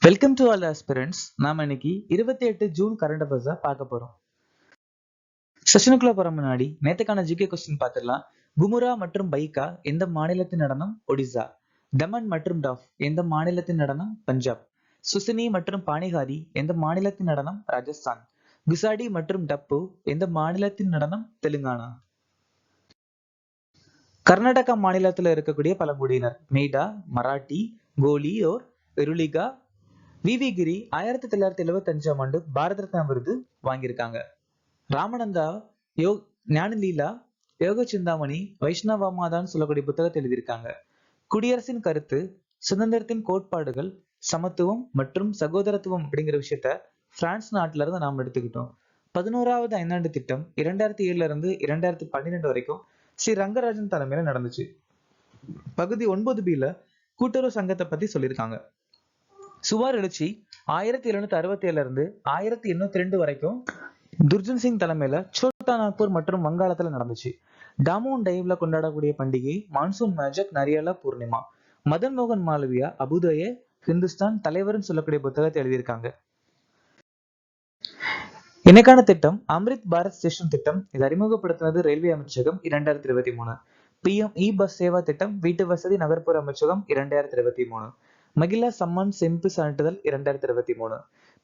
Welcome to all aspirants. நாம இன்னைக்கு 28 June current அஃபேர்ஸை பார்க்க போறோம். செஷனுக்குள்ள போற முன்னாடி நேத்துக்கான ஜிகே கொஸ்டின் பார்த்துடலாம். குமுரா மற்றும் பைகா எந்த மாநிலத்தின் நடனம்? ஒடிசா. தமன் மற்றும் டாஃப் எந்த மாநிலத்தின் நடனம்? பஞ்சாப். சுசினி மற்றும் பானிகாரி எந்த மாநிலத்தின் நடனம்? ராஜஸ்தான். குசாடி மற்றும் டப்பு எந்த மாநிலத்தின் நடனம்? தெலுங்கானா. கர்நாடகா மாநிலத்தில் இருக்கக்கூடிய பழங்குடியினர் மேடா, மராட்டி, கோலியோர், வெருளிகா. வி கிரி 1975ஆம் ஆண்டு பாரத ரத்னா விருது வாங்கியிருக்காங்க. ராமநந்தா ஞானலீலா, யோக சிந்தாமணி, வைஷ்ணவமாதான்னு சொல்லக்கூடிய புத்தகத்தை எழுதியிருக்காங்க. குடியரசின் கருத்து, சுதந்திரத்தின் கோட்பாடுகள், சமத்துவம் மற்றும் சகோதரத்துவம் அப்படிங்கிற விஷயத்த பிரான்ஸ் நாட்டுல இருந்து நாம் எடுத்துக்கிட்டோம். 11வது ஐந்தாண்டு திட்டம் 2007 இருந்து 2012 வரைக்கும் ஸ்ரீ ரங்கராஜன் தலைமையில நடந்துச்சு. பகுதி 9B கூட்டுறவு சங்கத்தை பத்தி சொல்லியிருக்காங்க. சுவர் எழுச்சி 1767 இருந்து 1802 வரைக்கும் துர்ஜன் சிங் தலைமையில சோட்டா நாக்பூர் மற்றும் வங்காளத்துல நடந்துச்சு. டாமோன் டைவ்ல கொண்டாடக்கூடிய பண்டிகை மான்சூன் மேஜிக் நரியலா பூர்ணிமா. மதன் மோகன் மாலவியா அபுதய ஹிந்துஸ்தான் தலைவர்னு சொல்லக்கூடிய புத்தகத்தை எழுதியிருக்காங்க. இன்னைக்கான திட்டம் அம்ரித் பாரத் ஸ்டேஷன் திட்டம். இது அறிமுகப்படுத்தினது ரயில்வே அமைச்சகம் 2023. PM இ பஸ் சேவா திட்டம் வீட்டு வசதி நகர்ப்புற அமைச்சகம் 2023. மகிழா சம்மான் செம்பு சான்றிதழ் 2023.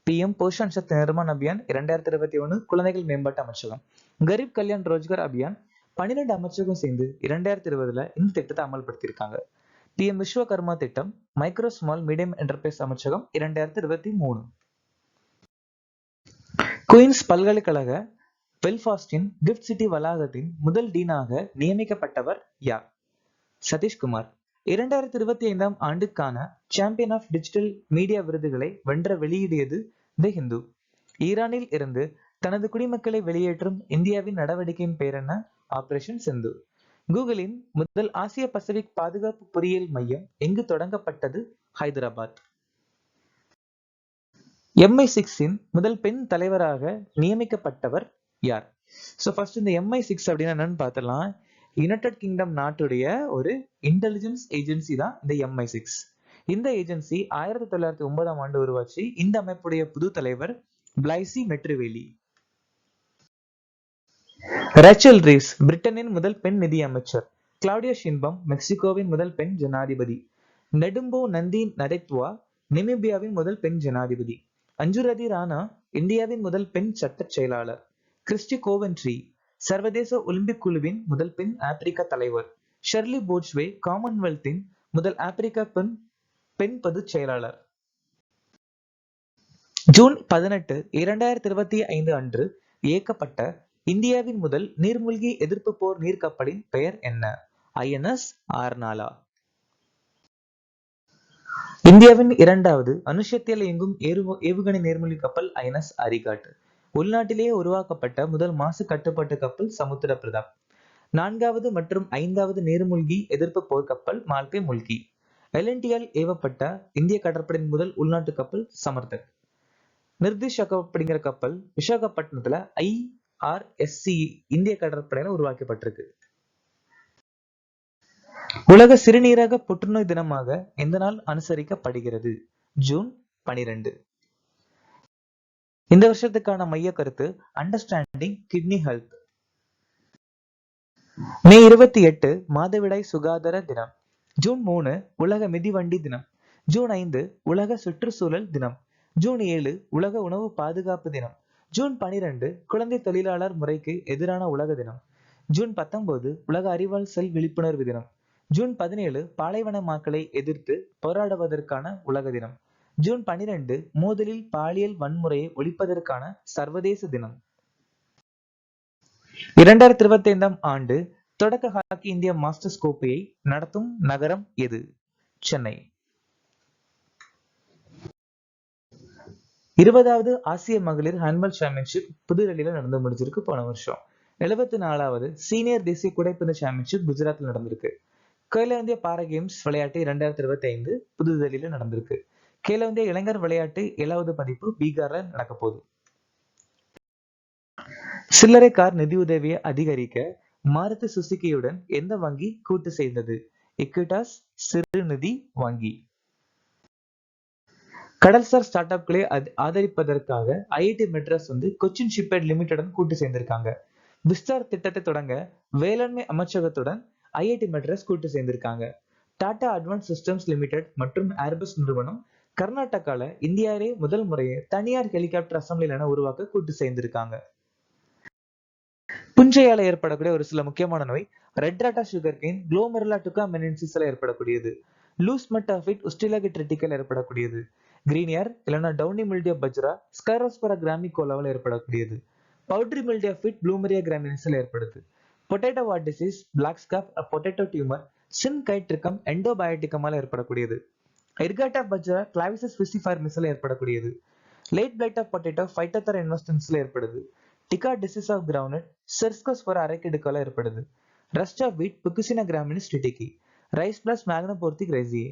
PM போஷன் சக்தி நிர்மான் அபியான் 2021 குழந்தைகள் மேம்பாட்டு அமைச்சகம். கரீப் கல்யாண் ரோஜ்கர் அபியான் 12 அமைச்சகம் சேர்ந்து 2020 இந்த திட்டத்தை அமல்படுத்தியிருக்காங்க. PM விஸ்வகர்மா திட்டம் மைக்ரோ ஸ்மால் மீடியம் என்டர்பிரைஸ் அமைச்சகம் 2023. குயின்ஸ் பல்கலைக்கழக பெல்ஃபாஸ்டின் கிஃப்ட் சிட்டி வளாகத்தின் முதல் டீனாக நியமிக்கப்பட்டவர் யார்? சதீஷ்குமார். 2025ஆம் ஆண்டுக்கான சாம்பியன் ஆஃப் டிஜிட்டல் மீடியா விருதுகளை வென்ற வெளியிடியது தி ஹிந்து. ஈரானில் இருந்து தனது குடிமக்களை வெளியேற்றும் இந்தியாவின் நடவடிக்கையின் பெயர் என்ன? ஆபரேஷன் சிந்து. கூகுளின் முதல் ஆசிய பசிபிக் பாதுகாப்பு பொறியியல் மையம் எங்கு தொடங்கப்பட்டது? ஹைதராபாத். MI6 முதல் பெண் தலைவராக நியமிக்கப்பட்டவர் யார்? ஃபர்ஸ்ட் இந்த MI6 அப்படின்னா என்னன்னு பார்த்தலாம். யுனைடெட் கிங்டம் நாட்டுடைய ஒரு இன்டெலிஜென்ஸ் ஏஜென்சி தான் இந்த MI6. இந்த ஏஜென்சி 1909ஆம் ஆண்டு உருவாச்சு. இந்த அமைப்புடைய புது தலைவர் பிளைசி மெட்ரிவேலி. ரேச்சல் ரீவ்ஸ் பிரிட்டனின் முதல் பெண் நிதி அமைச்சர். கிளாடியா ஷின்பம் மெக்சிகோவின் முதல் பெண் ஜனாதிபதி. நெடும்போ நந்தி நரெத்வா நெமிபியாவின் முதல் பெண் ஜனாதிபதி. அஞ்சுரதி ராணா இந்தியாவின் முதல் பெண் சட்ட செயலாளர். கிறிஸ்டி கோவென்ட்ரி சர்வதேச ஒலிம்பிக் குழுவின் முதல் பெண் ஆப்பிரிக்க தலைவர். ஷெர்லி போட்ச்வே காமன்வெல்த்தின் முதல் ஆப்பிரிக்க பெண் பொதுச் செயலாளர். ஜூன் 18, 2025 அன்று இயக்கப்பட்ட இந்தியாவின் முதல் நீர்மூழ்கி எதிர்ப்பு போர் நீர்க்கப்பலின் பெயர் என்ன? INS ஆர்நாலா. இந்தியாவின் இரண்டாவது அணுசக்தியால் இயங்கும் ஏவுகணை நீர்மூழ்கி கப்பல் INS அரிகாட். உள்நாட்டிலேயே உருவாக்கப்பட்ட முதல் மாசு கட்டுப்பாட்டு கப்பல் சமுத்திர பிரதாப். 4வது மற்றும் 5வது நீர்மூழ்கி எதிர்ப்பு போர்க்கப்பல் மால்பே முல்கி. LNT-யால் ஏவப்பட்ட இந்திய கடற்படையின் முதல் உள்நாட்டு கப்பல் சமர்த்தக். நிர்திஷ் அப்படிங்கிற கப்பல் விசாகப்பட்டினத்துல IRSC இந்திய கடற்படையில உருவாக்கப்பட்டிருக்கு. உலக சிறுநீரக புற்றுநோய் தினமாக எந்த நாள் அனுசரிக்கப்படுகிறது? ஜூன் 12. இந்த வருஷத்துக்கான மைய கருத்து அண்டர்ஸ்டாண்டிங் கிட்னி ஹெல்த். மே 28 மாதவிடாய் சுகாதார தினம். ஜூன் 3 உலக மிதிவண்டி தினம். ஜூன் 5 உலக சுற்றுச்சூழல் தினம். ஜூன் 7 உலக உணவு பாதுகாப்பு தினம். ஜூன் 12 குழந்தை தொழிலாளர் முறைக்கு எதிரான உலக தினம். ஜூன் 19 உலக அறிவால் செல் விழிப்புணர்வு தினம். ஜூன் 17 பாலைவனமாக்கலை எதிர்த்து போராடுவதற்கான உலக தினம். ஜூன் 12 மோதலில் பாலியல் வன்முறையை ஒழிப்பதற்கான சர்வதேச தினம். 2025ஆம் ஆண்டு தொடக்க ஹாக்கி இந்தியா மாஸ்டர்ஸ் கோப்பையை நடத்தும் நகரம் எது? சென்னை. 20வது ஆசிய மகளிர் ஹேண்ட்பால் சாம்பியன்ஷிப் புதுடெல்லியில நடந்து முடிஞ்சிருக்கு போன வருஷம். 74வது சீனியர் தேசிய குடைப்பந்து சாம்பியன்ஷிப் குஜராத்ல நடந்திருக்கு. கேலோ இந்தியா பாரா கேம்ஸ் விளையாட்டு 2025 புதுதில்லியில நடந்திருக்கு. கேலோ இந்தியா இளைஞர் விளையாட்டு 7வது பதிப்பு பீகார்ல நடக்க போகுது. சில்லறை கார் நிதியுதவியை அதிகரிக்க மாருதி சுசுகியுடன் எந்த வங்கி கூட்டு சேர்ந்தது? எக்விட்டாஸ் சிறு நிதி வங்கி. கடல்சார் ஸ்டார்ட் அப்களை ஆதரிப்பதற்காக ஐஐடி மெட்ராஸ் கொச்சின் ஷிப்யார்ட் லிமிடெடன் கூட்டு சேர்ந்திருக்காங்க. விஸ்டார் திட்டத்தை தொடங்க வேளாண்மை அமைச்சகத்துடன் ஐஐடி மெட்ராஸ் கூட்டு சேர்ந்திருக்காங்க. டாடா அட்வான்ஸ் சிஸ்டம்ஸ் லிமிடெட் மற்றும் ஏர்பஸ் நிறுவனம் கர்நாடகால இந்தியாவிலே முதல் முறையை தனியார் ஹெலிகாப்டர் அசம்பிளி லைனை உருவாக்க கூட்டு சேர்ந்திருக்காங்க. புஞ்சையால ஏற்படக்கூடிய ஒரு சில முக்கியமான நோய் red rot sugarcane, Glomerella டுகாமெனின்சிஸ்ல ஏற்படக்கூடியது. லூஸ் மெட்டாஃபிட் உஸ்டிலா ட்ரிட்டிக்கல் ஏற்படக்கூடியது. கிரீனியர் இல்லைன்னா டவுனி மில்டியா பஜ்ரா, ஸ்கரோஸ்பரா கிராமிகோலாவில் ஏற்படக்கூடியது. பவுட்ரி மில்டியா ஃபிட் ப்ளூமரியா கிராமினிஸில் ஏற்படுது. Potato wart disease, black scab, potato tumour, Synchytrium எண்டோபயோட்டிக்கமால ஏற்படக்கூடியது. எர்காட்டா பஜ்ரா கிளாவிசஸ் ஃபிசிஃபார்மிஸ்ல ஏற்படக்கூடியது. Late blight of potato Phytophthora இன்வெஸ்டன்ஸ்ல ஏற்படுது. Tikka disease of ground Cercospora அரைக்கெடுக்கால ஏற்படுது. ரஸ்ட் ஆஃப் வீட் புக்குசினா கிராமினிஸ் டிடிக்கி. Rice plus மேக்னோபோர்த்திக் ரைசியே.